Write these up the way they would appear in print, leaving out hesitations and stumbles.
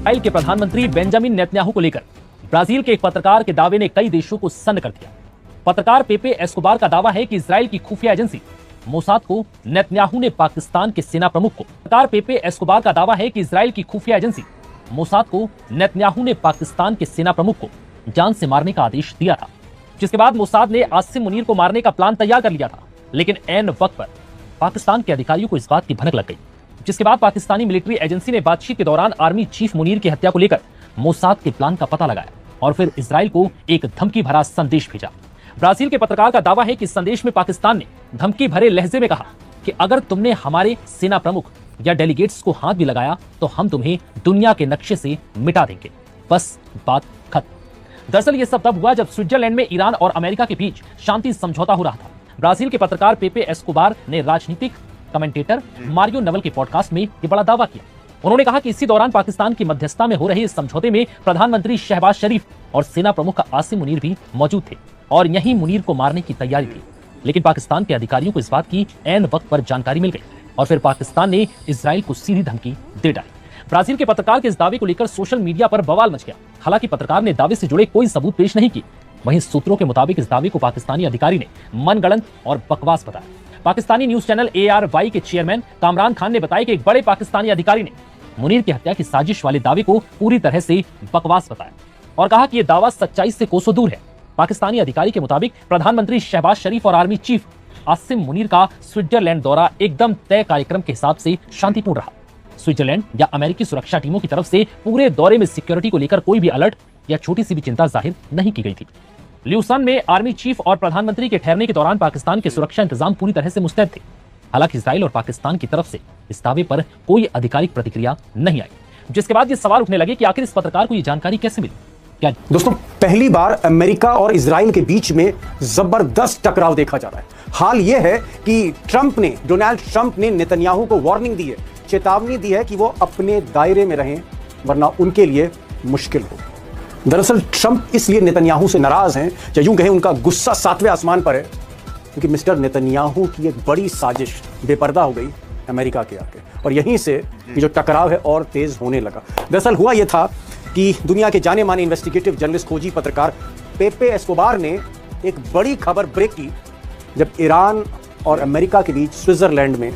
Israel के प्रधानमंत्री Benjamin Netanyahu को लेकर ब्राजील के एक पत्रकार के दावे ने कई देशों को सन्न कर दिया। पत्रकार पेपे एस्कोबार का दावा है कि इस्राइल की खुफिया एजेंसी मोसाद को नेतन्याहू ने पाकिस्तान के सेना प्रमुख को पत्रकार पेपे एस्कोबार का दावा है कि इस्राइल की खुफिया एजेंसी मोसाद को नेतन्याहू ने पाकिस्तान के सेना प्रमुख को जान से मारने का आदेश दिया था, जिसके बाद मोसाद ने आसिम मुनीर को मारने का प्लान तैयार कर लिया था। लेकिन ऐन वक्त पर पाकिस्तान के अधिकारियों को इस बात की भनक लग गई, जिसके बाद पाकिस्तानी मिलिट्री एजेंसी ने बातचीत के दौरान आर्मी चीफ मुनीर की हत्या को लेकर मोसाद के प्लान का पता लगाया और फिर इजराइल को एक धमकी भरा संदेश भेजा। ब्राजील के पत्रकार का दावा है कि इस संदेश में पाकिस्तान ने धमकी भरे लहजे में कहा कि अगर तुमने हमारे सेना प्रमुख या डेलीगेट्स को हाथ भी लगाया तो हम तुम्हें दुनिया के नक्शे से मिटा देंगे, बस बात खत्म। दरअसल ये सब तब हुआ जब स्विट्जरलैंड में ईरान और अमेरिका के बीच शांति समझौता हो रहा था। ब्राजील के पत्रकार पेपे एस्कोबार ने राजनीतिक कमेंटेटर मारियो नवल के पॉडकास्ट में ये बड़ा दावा किया। उन्होंने कहा कि इसी दौरान पाकिस्तान की मध्यस्थता में हो रहे इस समझौते में प्रधानमंत्री शहबाज शरीफ और सेना प्रमुख आसिम मुनीर भी मौजूद थे और यही मुनीर को मारने की तैयारी थी। लेकिन पाकिस्तान के अधिकारियों को इस बात की ऐन वक्त पर जानकारी मिल गई और फिर पाकिस्तान ने इजराइल को सीधी धमकी दे डाली। ब्राजील के पत्रकार के इस दावे को लेकर सोशल मीडिया पर बवाल मच गया। हालांकि पत्रकार ने दावे से जुड़े कोई सबूत पेश नहीं किए। वहीं सूत्रों के मुताबिक इस दावे को पाकिस्तानी अधिकारी ने मनगढ़ंत और बकवास बताया। पाकिस्तानी न्यूज चैनल ARY के चेयरमैन कामरान खान ने बताया कि एक बड़े पाकिस्तानी अधिकारी ने मुनीर की हत्या की साजिश वाले दावे को पूरी तरह से बकवास बताया और कहा कि यह दावा सच्चाई से कोसों दूर है। पाकिस्तानी अधिकारी के मुताबिक प्रधानमंत्री शहबाज शरीफ और आर्मी चीफ आसिम मुनीर का स्विट्जरलैंड दौरा एकदम तय कार्यक्रम के हिसाब से शांतिपूर्ण रहा। स्विट्जरलैंड या अमेरिकी सुरक्षा टीमों की तरफ से पूरे दौरे में सिक्योरिटी को लेकर कोई भी अलर्ट या छोटी सी भी चिंता जाहिर नहीं की गई थी। ल्यूसन में आर्मी चीफ और प्रधानमंत्री के ठहरने के दौरान पाकिस्तान के सुरक्षा इंतजाम पूरी तरह से मुस्तैद थे। हालांकि इजराइल और पाकिस्तान की तरफ से इस दावे पर कोई आधिकारिक प्रतिक्रिया नहीं आई, जिसके बाद ये सवाल उठने लगे कि आखिर इस पत्रकार को ये जानकारी कैसे मिली। क्या दोस्तों, पहली बार अमेरिका और इजराइल के बीच में जबरदस्त टकराव देखा जा रहा है। हाल यह है कि डोनाल्ड ट्रंप ने नेतन्याहू को वार्निंग दी है, चेतावनी दी है कि वो अपने दायरे में रहें वरना उनके लिए मुश्किल हो। दरअसल ट्रंप इसलिए नेतन्याहू से नाराज हैं, या यूं कहें उनका गुस्सा 7वें आसमान पर है, क्योंकि मिस्टर नेतन्याहू की एक बड़ी साजिश बेपर्दा हो गई अमेरिका के आके और यहीं से ये जो टकराव है और तेज होने लगा। दरअसल हुआ यह था कि दुनिया के जाने माने इन्वेस्टिगेटिव जर्नलिस्ट खोजी पत्रकार पेपे एस्कोबार ने एक बड़ी खबर ब्रेक की जब ईरान और अमेरिका के बीच स्विट्जरलैंड में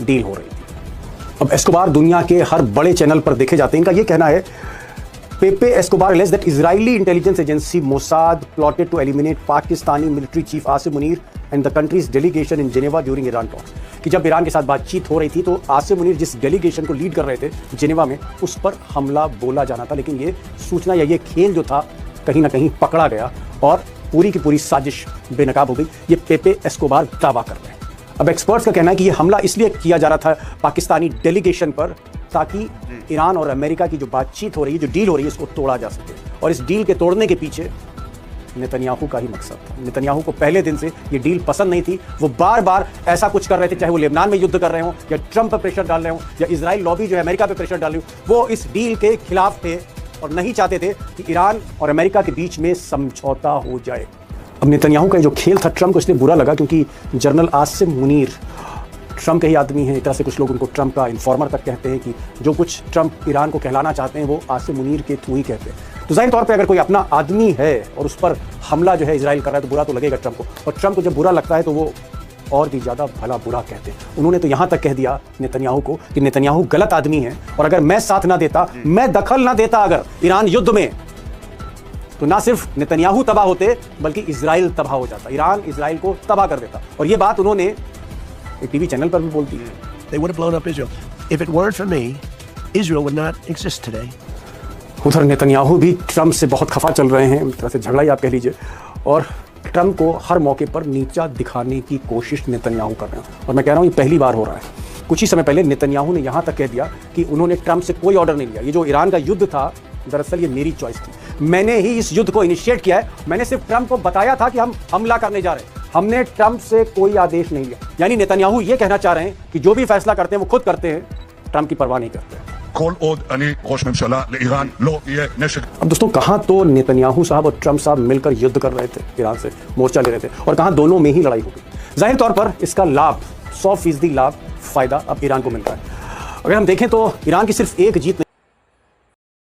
डील हो रही थी। अब एस्कोबार दुनिया के हर बड़े चैनल पर देखे जाते हैं। इनका यह कहना है, पेपे Escobar alleged that Israeli intelligence agency Mossad plotted to eliminate Pakistani military chief Asim Munir and the country's delegation in Geneva during Iran talks। कि जब ईरान के साथ बातचीत हो रही थी तो आसिम मुनीर जिस डेलीगेशन को लीड कर रहे थे जेनेवा में, उस पर हमला बोला जाना था। लेकिन ये सूचना या ये खेल जो था कहीं ना कहीं पकड़ा गया और पूरी की पूरी साजिश बेनकाब हो गई। ये पेपे एस्कोबार दावा कर रहे हैं। अब एक्सपर्ट्स का कहना है कि ये हमला इसलिए किया जा रहा था पाकिस्तानी डेलीगेशन पर ताकि ईरान और अमेरिका की जो बातचीत हो रही है, जो डील हो रही है, इसको तोड़ा जा सके। और इस डील के तोड़ने के पीछे नेतन्याहू का ही मकसद था। नेतन्याहू को पहले दिन से ये डील पसंद नहीं थी। वो बार बार ऐसा कुछ कर रहे थे, चाहे वो लेबनान में युद्ध कर रहे हो या ट्रंप पर प्रेशर डाल रहे हो या इजराइल लॉबी जो है अमेरिका पे प्रेशर डाल रही हो, वो इस डील के खिलाफ थे और नहीं चाहते थे कि ईरान और अमेरिका के बीच में समझौता हो जाए। अब नेतन्याहू का जो खेल था ट्रंप को इसलिए बुरा लगा क्योंकि जनरल आसिम मुनीर ट्रंप के ही आदमी हैं। एक तरह से कुछ लोग उनको ट्रंप का इन्फॉर्मर तक कहते हैं कि जो कुछ ट्रंप ईरान को कहलाना चाहते हैं वो आसिम मुनीर के थ्रू ही कहते हैं। तो जाहिर तौर पे अगर कोई अपना आदमी है और उस पर हमला जो है इजराइल कर रहा है तो बुरा तो लगेगा ट्रंप को, और ट्रंप को जब बुरा लगता है तो वो और भी ज़्यादा भला बुरा कहते हैं। उन्होंने तो यहाँ तक कह दिया नेतन्याहू को कि नेतन्याहू गलत आदमी है और अगर मैं साथ ना देता, मैं दखल ना देता अगर ईरान युद्ध में, तो ना सिर्फ नेतन्याहू तबाह होते बल्कि इजराइल तबाह हो जाता, ईरान इजराइल को तबाह कर देता। और ये बात उन्होंने एक टीवी चैनल पर भी बोलती है। They would have blown up Israel. If it weren't for me, Israel would not exist today. उधर नेतन्याहू भी ट्रंप से बहुत खफा चल रहे हैं, एक तरह से झगड़ा ही आप कह लीजिए, और ट्रंप को हर मौके पर नीचा दिखाने की कोशिश नेतन्याहू कर रहे हैं। और मैं कह रहा हूँ ये पहली बार हो रहा है। कुछ ही समय पहले नेतन्याहू ने यहाँ तक कह दिया कि उन्होंने ट्रंप से कोई ऑर्डर नहीं लिया। ये जो ईरान का युद्ध था दरअसल ये मेरी चॉइस थी, मैंने ही इस युद्ध को इनिशिएट किया है। मैंने सिर्फ ट्रंप को बताया था कि हम हमला करने जा रहे हैं, हमने ट्रंप से कोई आदेश नहीं लिया। यानी नेतन्याहू ये कहना चाह रहे हैं कि जो भी फैसला करते हैं वो खुद करते हैं, ट्रंप की परवाह नहीं करते। अब दोस्तों, कहां तो नेतन्याहू साहब और ट्रंप साहब मिलकर युद्ध कर रहे थे, ईरान से मोर्चा ले रहे थे, और कहां दोनों में ही लड़ाई हो गई। जाहिर तौर पर इसका लाभ 100% लाभ फायदा अब ईरान को मिल रहा है। अगर हम देखें तो ईरान की सिर्फ एक जीत नहीं